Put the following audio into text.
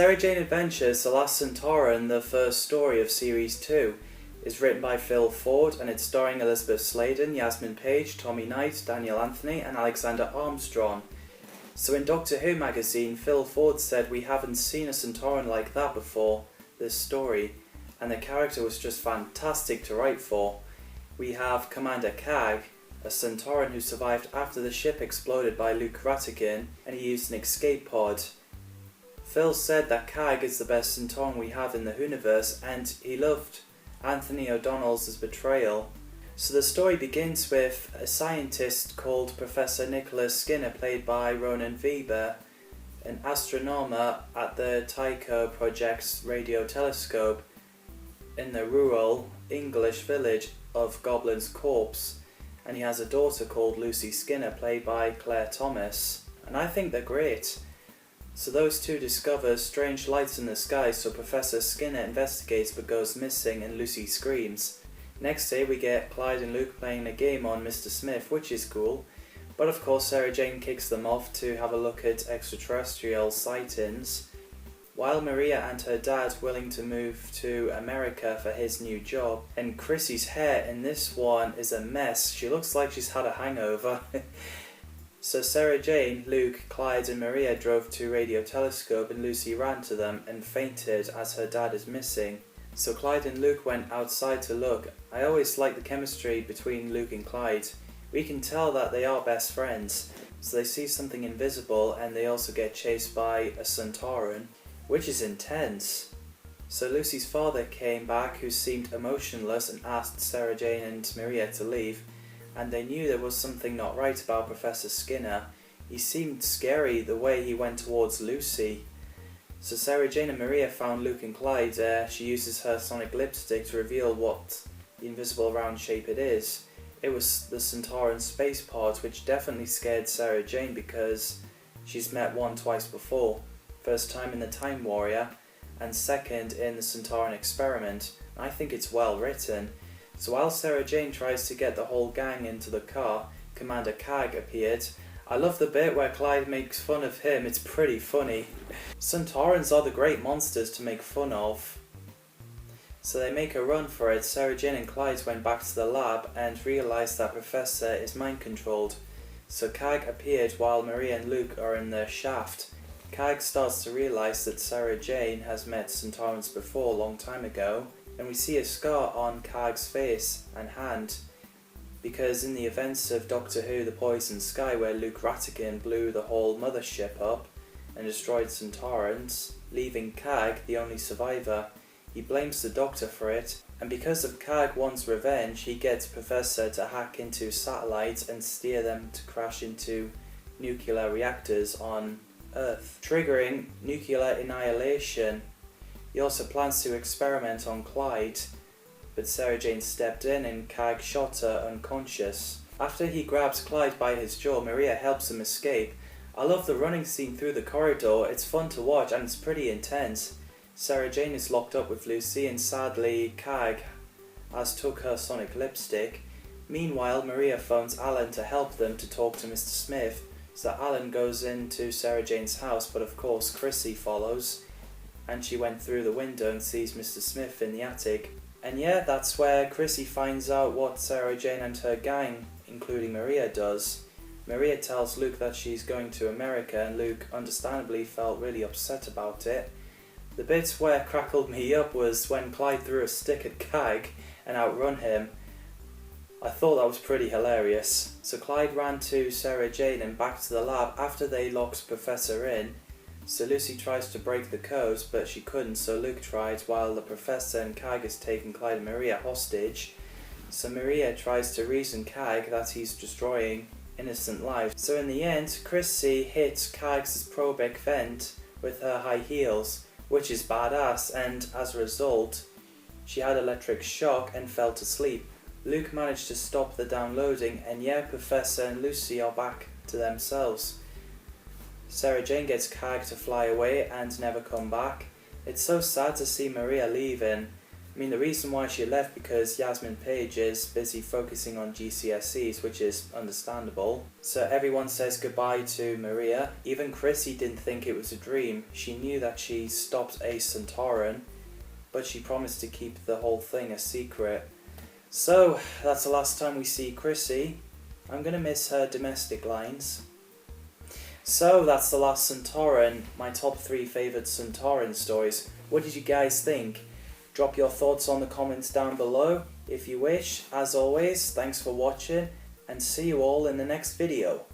Sarah Jane Adventures, The Last Sontaran, the first story of Series 2, is written by Phil Ford and it's starring Elizabeth Sladen, Yasmin Page, Tommy Knight, Daniel Anthony and Alexander Armstrong. So in Doctor Who magazine, Phil Ford said, "We haven't seen a Sontaran like that before, this story, and the character was just fantastic to write for. We have Commander Kag, a Sontaran who survived after the ship exploded by Luke Ratigan and he used an escape pod. Phil said that Kag is the best Sontaran we have in the Whoniverse and he loved Anthony O'Donnell's betrayal." So the story begins with a scientist called Professor Nicholas Skinner, played by Ronan Weber, an astronomer at the Tycho Project's radio telescope in the rural English village of Goblin's Corpse, and he has a daughter called Lucy Skinner, played by Claire Thomas, and I think they're great. So those two discover strange lights in the sky, so Professor Skinner investigates but goes missing and Lucy screams. Next day we get Clyde and Luke playing a game on Mr. Smith, which is cool, but of course Sarah Jane kicks them off to have a look at extraterrestrial sightings, while Maria and her dad willing to move to America for his new job. And Chrissy's hair in this one is a mess, she looks like she's had a hangover. So Sarah Jane, Luke, Clyde and Maria drove to Radio Telescope and Lucy ran to them and fainted as her dad is missing. So Clyde and Luke went outside to look. I always like the chemistry between Luke and Clyde. We can tell that they are best friends. So they see something invisible and they also get chased by a Sontaran, which is intense. So Lucy's father came back, who seemed emotionless, and asked Sarah Jane and Maria to leave. And they knew there was something not right about Professor Skinner. He seemed scary the way he went towards Lucy. So Sarah Jane and Maria found Luke and Clyde there. She uses her sonic lipstick to reveal what the invisible round shape it is. It was the Sontaran space pod, which definitely scared Sarah Jane because she's met one twice before. First time in the Time Warrior and second in the Sontaran experiment. I think it's well written. So while Sarah Jane tries to get the whole gang into the car, Commander Kag appeared. I love the bit where Clyde makes fun of him, it's pretty funny. Sontarans are the great monsters to make fun of. So they make a run for it. Sarah Jane and Clyde went back to the lab and realised that Professor is mind controlled. So Kag appeared while Maria and Luke are in the shaft. Kag starts to realise that Sarah Jane has met Sontarans before a long time ago. And we see a scar on Kag's face and hand, because in the events of Doctor Who The Poison Sky, where Luke Ratigan blew the whole mothership up and destroyed Sontarans, leaving Kag the only survivor, he blames the Doctor for it, and because of Kag wants revenge, he gets Professor to hack into satellites and steer them to crash into nuclear reactors on Earth, triggering nuclear annihilation. He also plans to experiment on Clyde, but Sarah Jane stepped in and Kag shot her unconscious. After he grabs Clyde by his jaw, Maria helps him escape. I love the running scene through the corridor, it's fun to watch and it's pretty intense. Sarah Jane is locked up with Lucy and sadly Kag has took her sonic lipstick. Meanwhile, Maria phones Alan to help them to talk to Mr. Smith, so Alan goes into Sarah Jane's house, but of course Chrissy follows. And she went through the window and sees Mr. Smith in the attic. And yeah, that's where Chrissy finds out what Sarah Jane and her gang, including Maria, does. Maria tells Luke that she's going to America and Luke understandably felt really upset about it. The bit where crackled me up was when Clyde threw a stick at Kag and outrun him. I thought that was pretty hilarious. So Clyde ran to Sarah Jane and back to the lab after they locked Professor in. So Lucy tries to break the code, but she couldn't, so Luke tried, while the Professor and Kag is taking Clyde and Maria hostage. So Maria tries to reason Kag that he's destroying innocent lives. So in the end, Chrissy hits Kag's probec vent with her high heels, which is badass, and as a result, she had electric shock and fell to sleep. Luke managed to stop the downloading, and yeah, Professor and Lucy are back to themselves. Sarah Jane gets Kag to fly away and never come back. It's so sad to see Maria leaving. I mean, the reason why she left because Yasmin Page is busy focusing on GCSEs, which is understandable. So everyone says goodbye to Maria. Even Chrissy didn't think it was a dream. She knew that she stopped a Sontaran, but she promised to keep the whole thing a secret. So that's the last time we see Chrissy. I'm gonna miss her domestic lines. So that's the last Sontaran, my top 3 favourite Sontaran stories. What did you guys think? Drop your thoughts on the comments down below if you wish. As always, thanks for watching and see you all in the next video.